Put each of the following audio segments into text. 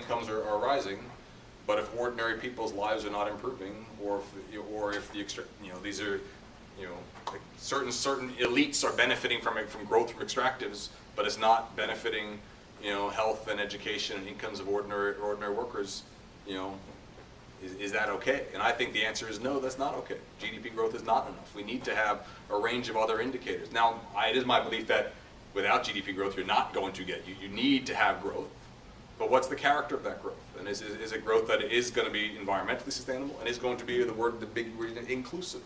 incomes are rising, but if ordinary people's lives are not improving, or if the these are, like certain elites are benefiting from growth from extractives, but it's not benefiting, health and education and incomes of ordinary workers, is that okay? And I think the answer is no, that's not okay. GDP growth is not enough. We need to have a range of other indicators. Now, it is my belief that without GDP growth, you're not going to get, you need to have growth. But what's the character of that growth? And is it growth that is going to be environmentally sustainable and is going to be the big word, inclusive?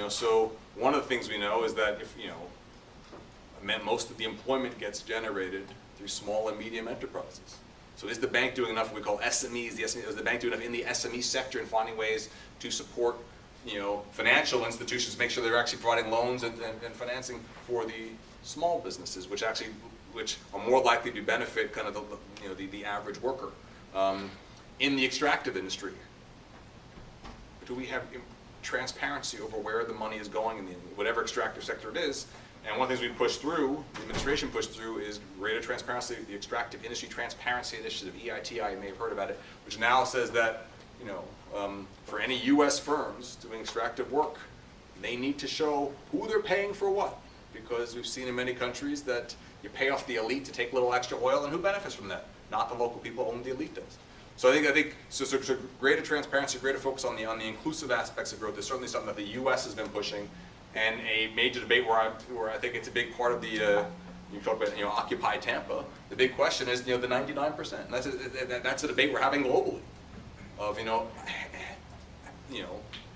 So one of the things we know is that if, most of the employment gets generated through small and medium enterprises. So is the bank doing enough, we call SMEs, is the bank doing enough in the SME sector and finding ways to support, financial institutions to make sure they're actually providing loans and financing for the small businesses, which are more likely to benefit kind of the average worker. In the extractive industry, do we have transparency over where the money is going in whatever extractive sector it is? And one of the things we pushed through, the administration pushed through, is greater transparency. The Extractive Industry Transparency Initiative, EITI, you may have heard about it, which now says that, for any U.S. firms doing extractive work, they need to show who they're paying for what. Because we've seen in many countries that you pay off the elite to take a little extra oil, and who benefits from that? Not the local people, only the elite does. So I think so greater transparency, greater focus on the inclusive aspects of growth is certainly something that the U.S. has been pushing. And a major debate where I think it's a big part of the, you talk about, Occupy Tampa, the big question is, the 99%. And that's a debate we're having globally. Of,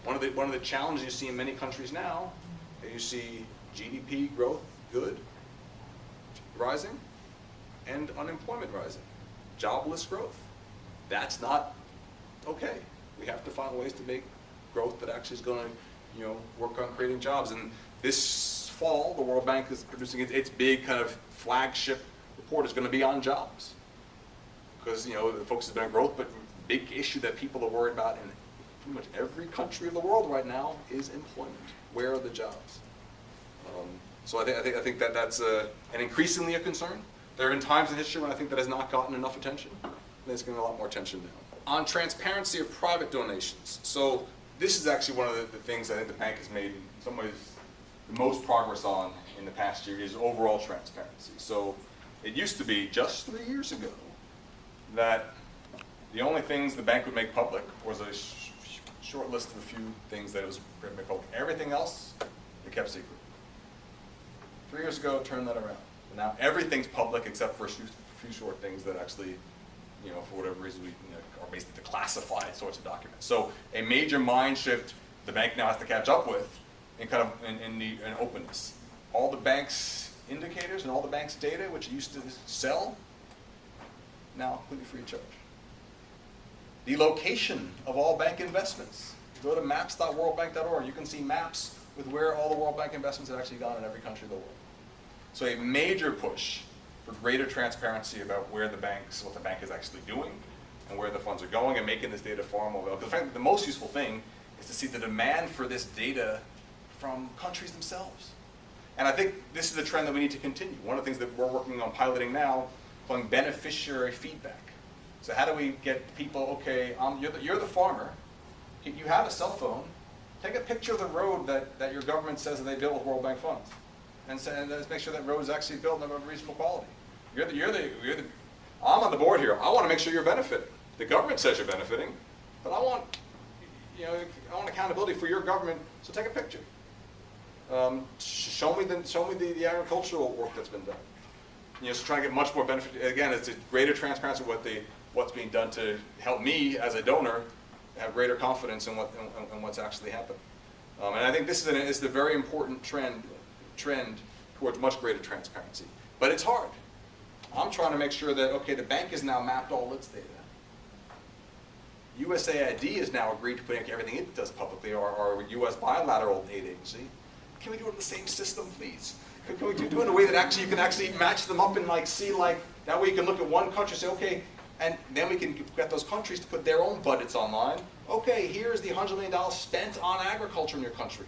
one of the challenges you see in many countries now, you see GDP growth good, rising, and unemployment rising. Jobless growth. That's not okay. We have to find ways to make growth that actually is going to work on creating jobs. And this fall, the World Bank is producing its big kind of flagship report is going to be on jobs. Because, the focus has been on growth, but big issue that people are worried about in pretty much every country of the world right now is employment. Where are the jobs? So I think that's and increasingly a concern. There have been times in history when I think that has not gotten enough attention. And it's getting a lot more attention now. On transparency of private donations. So this is actually one of the things I think the bank has made in some ways the most progress on in the past year is overall transparency. So it used to be just 3 years ago that the only things the bank would make public was a short list of a few things that it was going to make public. Everything else, they kept secret. 3 years ago, turned that around. And now everything's public except for a few short things that actually, for whatever reason, are basically the classified sorts of documents. So a major mind shift the bank now has to catch up with in openness. All the bank's indicators and all the bank's data, which it used to sell, now completely free of charge. The location of all bank investments. Go to maps.worldbank.org. You can see maps with where all the World Bank investments have actually gone in every country of the world. So a major push for greater transparency about what the bank is actually doing and where the funds are going, and making this data far more available. Because frankly, the most useful thing is to see the demand for this data from countries themselves. And I think this is a trend that we need to continue. One of the things that we're working on piloting now, calling beneficiary feedback. So how do we get people, okay, you're the farmer, you have a cell phone, take a picture of the road that your government says that they built with World Bank funds. And let's make sure that road is actually built of reasonable quality. I'm on the board here. I want to make sure you're benefiting. The government says you're benefiting, but I want accountability for your government. So take a picture. Show me the agricultural work that's been done. So trying to get much more benefit. Again, it's a greater transparency of what's being done to help me as a donor have greater confidence in what's actually happening. And I think this is a very important trend towards much greater transparency. But it's hard. I'm trying to make sure that, okay, the bank has now mapped all its data. USAID has now agreed to put everything it does publicly, or our U.S. bilateral aid agency. Can we do it in the same system, please? Can we do it in a way that actually you can actually match them up and see that way you can look at one country and say, okay, and then we can get those countries to put their own budgets online. Okay, here's the $100 million spent on agriculture in your country.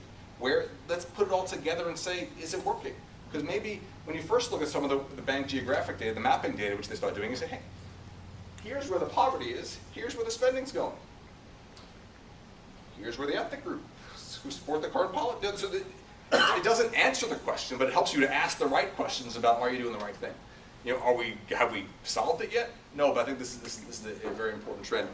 Let's put it all together and say, is it working? Because maybe when you first look at some of the bank geographic data, the mapping data, which they start doing, you say, hey, Here's where the poverty is. Here's where the spending's going. Here's where the ethnic groups who support the current policy. So it doesn't answer the question, but it helps you to ask the right questions about are you doing the right thing. You know, have we solved it yet? No, but I think this is a very important trend.